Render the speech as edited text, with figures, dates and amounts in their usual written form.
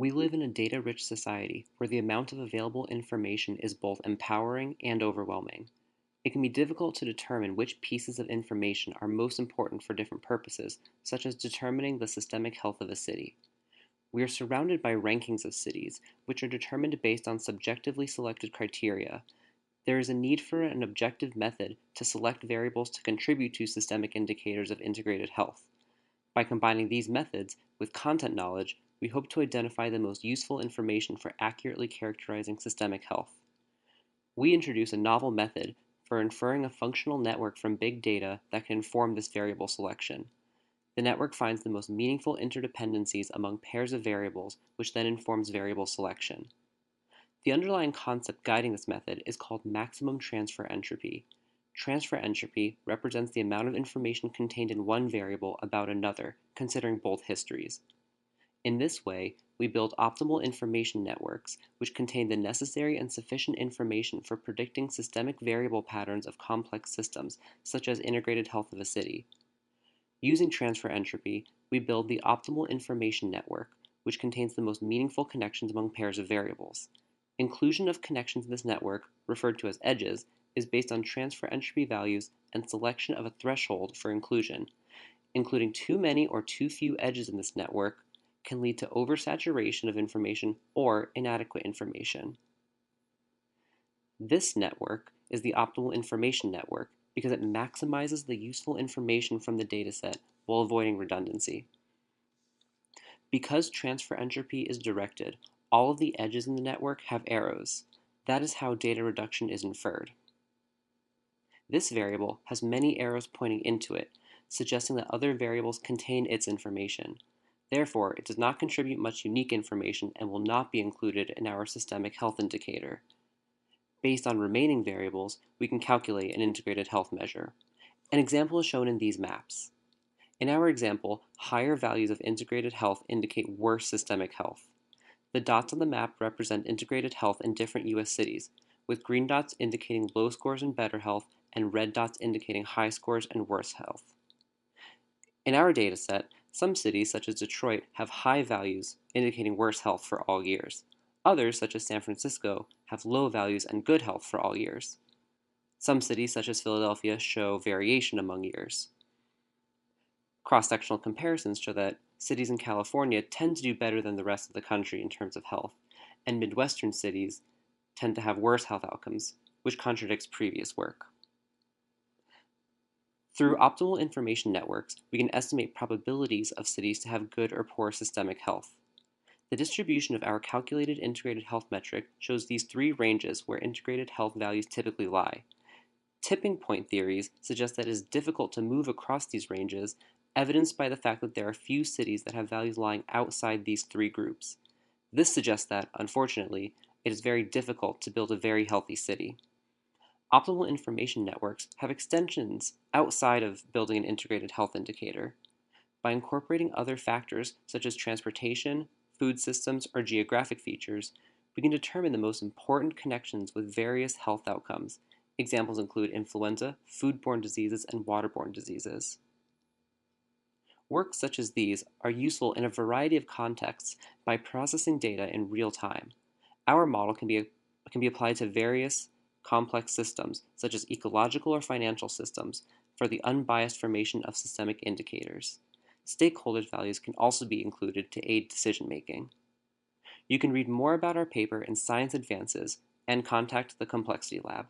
We live in a data-rich society where the amount of available information is both empowering and overwhelming. It can be difficult to determine which pieces of information are most important for different purposes, such as determining the systemic health of a city. We are surrounded by rankings of cities, which are determined based on subjectively selected criteria. There is a need for an objective method to select variables to contribute to systemic indicators of integrated health. By combining these methods with content knowledge, we hope to identify the most useful information for accurately characterizing systemic health. We introduce a novel method for inferring a functional network from big data that can inform this variable selection. The network finds the most meaningful interdependencies among pairs of variables, which then informs variable selection. The underlying concept guiding this method is called maximum transfer entropy. Transfer entropy represents the amount of information contained in one variable about another, considering both histories. In this way, we build optimal information networks, which contain the necessary and sufficient information for predicting systemic variable patterns of complex systems, such as integrated health of a city. Using transfer entropy, we build the optimal information network, which contains the most meaningful connections among pairs of variables. Inclusion of connections in this network, referred to as edges, is based on transfer entropy values and selection of a threshold for inclusion. Including too many or too few edges in this network can lead to oversaturation of information or inadequate information. This network is the optimal information network because it maximizes the useful information from the dataset while avoiding redundancy. Because transfer entropy is directed, all of the edges in the network have arrows. That is how data reduction is inferred. This variable has many arrows pointing into it, suggesting that other variables contain its information. Therefore, it does not contribute much unique information and will not be included in our systemic health indicator. Based on remaining variables, we can calculate an integrated health measure. An example is shown in these maps. In our example, higher values of integrated health indicate worse systemic health. The dots on the map represent integrated health in different US cities, with green dots indicating low scores and better health, and red dots indicating high scores and worse health. In our dataset, some cities, such as Detroit, have high values, indicating worse health for all years. Others, such as San Francisco, have low values and good health for all years. Some cities, such as Philadelphia, show variation among years. Cross-sectional comparisons show that cities in California tend to do better than the rest of the country in terms of health, and Midwestern cities tend to have worse health outcomes, which contradicts previous work. Through optimal information networks, we can estimate probabilities of cities to have good or poor systemic health. The distribution of our calculated integrated health metric shows these three ranges where integrated health values typically lie. Tipping point theories suggest that it is difficult to move across these ranges, evidenced by the fact that there are few cities that have values lying outside these three groups. This suggests that, unfortunately, it is very difficult to build a very healthy city. Optimal information networks have extensions outside of building an integrated health indicator. By incorporating other factors such as transportation, food systems, or geographic features, we can determine the most important connections with various health outcomes. Examples include influenza, foodborne diseases, and waterborne diseases. Works such as these are useful in a variety of contexts by processing data in real time. Our model can be applied to various complex systems, such as ecological or financial systems, for the unbiased formation of systemic indicators. Stakeholders' values can also be included to aid decision-making. You can read more about our paper in Science Advances and contact the Complexity Lab.